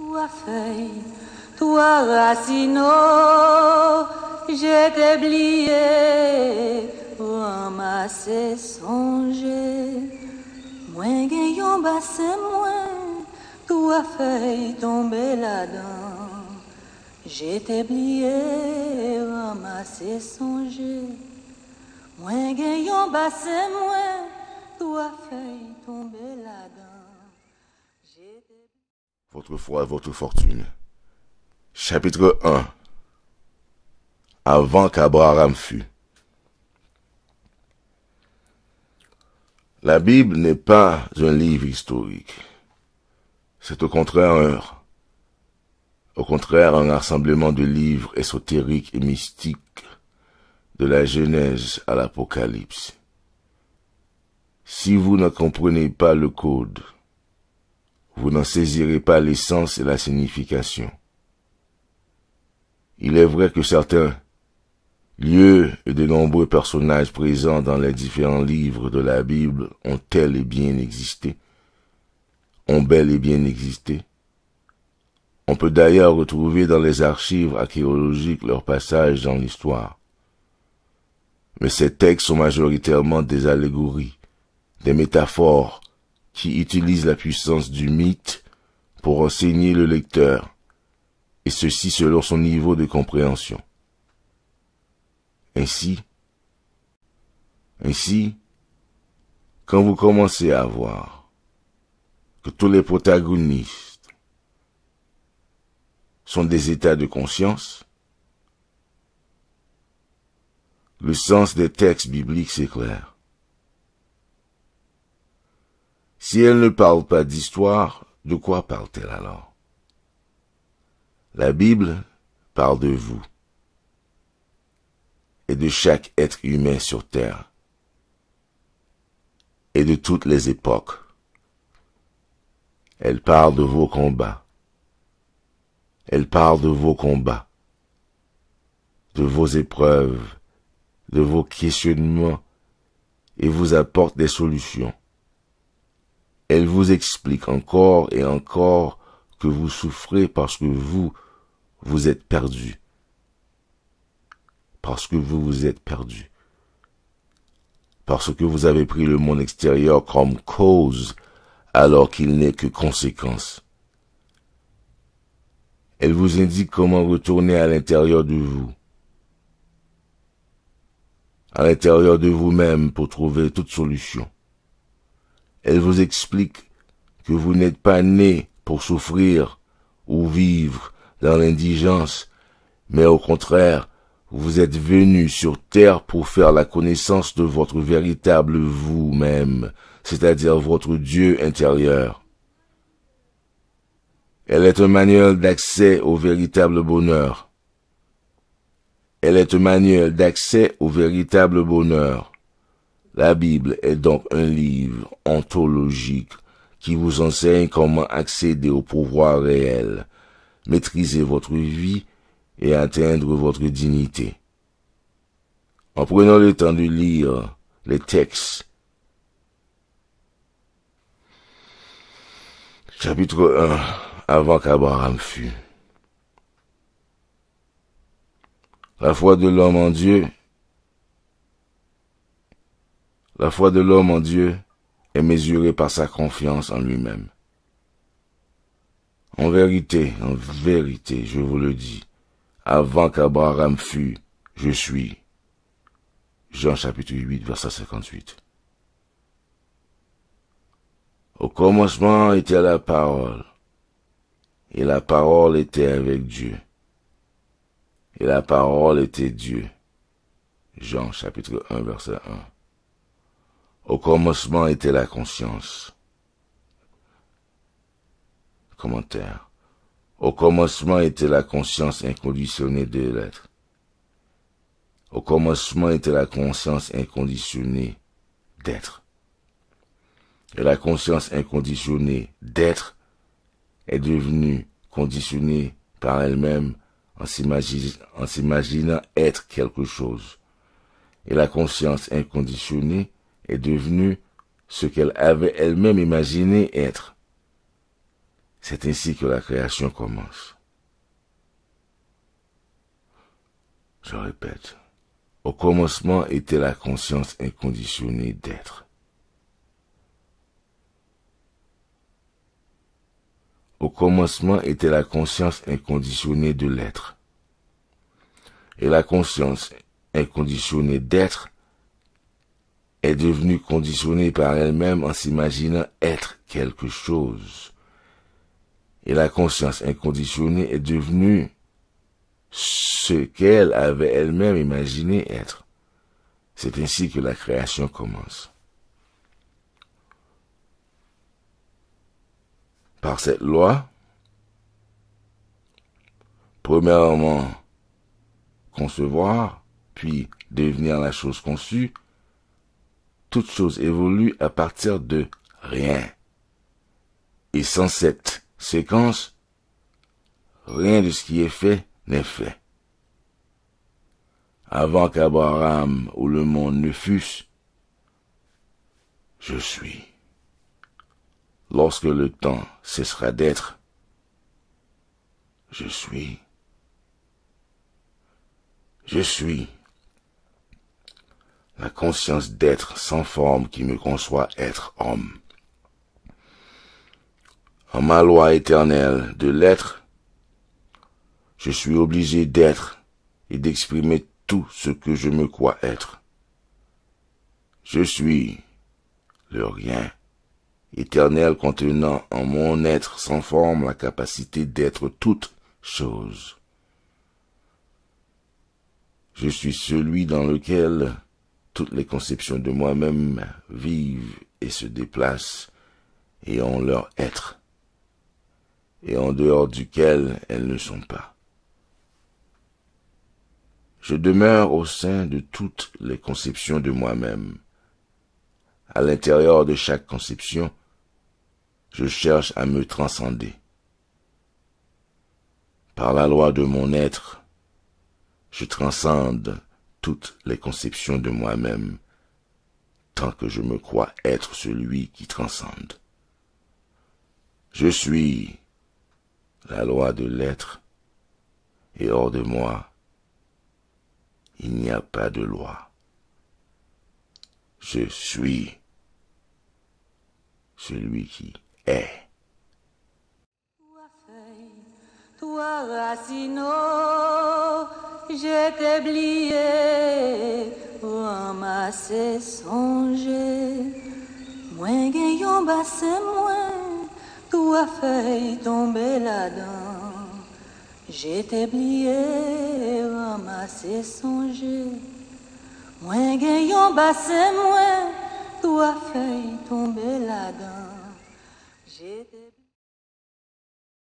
Toi feuille, toi racino, j'ai oublié, ramasser, songer. Moins gagnant bassin moins, toi feuille tomber là-dedans. J'ai oublié, ramasser, songer. Moins gagnant bassin moins, toi feuille tomber là-dedans. Votre foi et votre fortune. Chapitre 1. Avant qu'Abraham fût. La Bible n'est pas un livre historique. C'est au contraire un rassemblement de livres ésotériques et mystiques de la Genèse à l'Apocalypse. Si vous ne comprenez pas le code, vous n'en saisirez pas l'essence et la signification. Il est vrai que certains lieux et de nombreux personnages présents dans les différents livres de la Bible ont bel et bien existé. On peut d'ailleurs retrouver dans les archives archéologiques leur passage dans l'histoire. Mais ces textes sont majoritairement des allégories, des métaphores qui utilisent la puissance du mythe pour enseigner le lecteur, et ceci selon son niveau de compréhension. Ainsi, quand vous commencez à voir que tous les protagonistes sont des états de conscience, le sens des textes bibliques s'éclaire. Si elle ne parle pas d'histoire, de quoi parle-t-elle alors? La Bible parle de vous et de chaque être humain sur terre et de toutes les époques. Elle parle de vos combats. Elle parle de vos combats, de vos épreuves, de vos questionnements et vous apporte des solutions. Elle vous explique encore et encore que vous souffrez parce que vous êtes perdu. Parce que vous êtes perdu. Parce que vous avez pris le monde extérieur comme cause alors qu'il n'est que conséquence. Elle vous indique comment retourner à l'intérieur de vous. À l'intérieur de vous-même pour trouver toute solution. Elle vous explique que vous n'êtes pas né pour souffrir ou vivre dans l'indigence, mais au contraire, vous êtes venu sur terre pour faire la connaissance de votre véritable vous-même, c'est-à-dire votre Dieu intérieur. Elle est un manuel d'accès au véritable bonheur. Elle est un manuel d'accès au véritable bonheur. La Bible est donc un livre ontologique qui vous enseigne comment accéder au pouvoir réel, maîtriser votre vie et atteindre votre dignité. En prenant le temps de lire les textes, chapitre 1, avant qu'Abraham fût. La foi de l'homme en Dieu. La foi de l'homme en Dieu est mesurée par sa confiance en lui-même. En vérité, je vous le dis, avant qu'Abraham fût, je suis. Jean chapitre 8, verset 58. Au commencement était la parole, et la parole était avec Dieu, et la parole était Dieu. Jean chapitre 1, verset 1. Au commencement était la conscience. Commentaire. Au commencement était la conscience inconditionnée de l'être. Au commencement était la conscience inconditionnée d'être. Et la conscience inconditionnée d'être est devenue conditionnée par elle-même en s'imaginant être quelque chose. Et la conscience inconditionnée est devenue ce qu'elle avait elle-même imaginé être. C'est ainsi que la création commence. Je répète. Au commencement était la conscience inconditionnée d'être. Au commencement était la conscience inconditionnée de l'être. Et la conscience inconditionnée d'être est devenue conditionnée par elle-même en s'imaginant être quelque chose. Et la conscience inconditionnée est devenue ce qu'elle avait elle-même imaginé être. C'est ainsi que la création commence. Par cette loi, premièrement, concevoir, puis devenir la chose conçue, toute chose évolue à partir de rien. Et sans cette séquence, rien de ce qui est fait n'est fait. Avant qu'Abraham ou le monde ne fussent, je suis. Lorsque le temps cessera d'être, je suis. Je suis. La conscience d'être sans forme qui me conçoit être homme. En ma loi éternelle de l'être, je suis obligé d'être et d'exprimer tout ce que je me crois être. Je suis le rien, éternel contenant en mon être sans forme la capacité d'être toute chose. Je suis celui dans lequel toutes les conceptions de moi-même vivent et se déplacent et ont leur être, et en dehors duquel elles ne sont pas. Je demeure au sein de toutes les conceptions de moi-même. À l'intérieur de chaque conception, je cherche à me transcender. Par la loi de mon être, je transcende toutes les conceptions de moi-même, tant que je me crois être celui qui transcende. Je suis la loi de l'être, et hors de moi, il n'y a pas de loi. Je suis celui qui est. Toi, Racino, je t'ai oublié, ramassé, songé. Moins gagnant, bassin, moins, toi, feuille tomber là-dedans. Je t'ai oublié, ramassé, songé. Moins gagnant, bassin, moins, toi, feuille tomber là-dedans.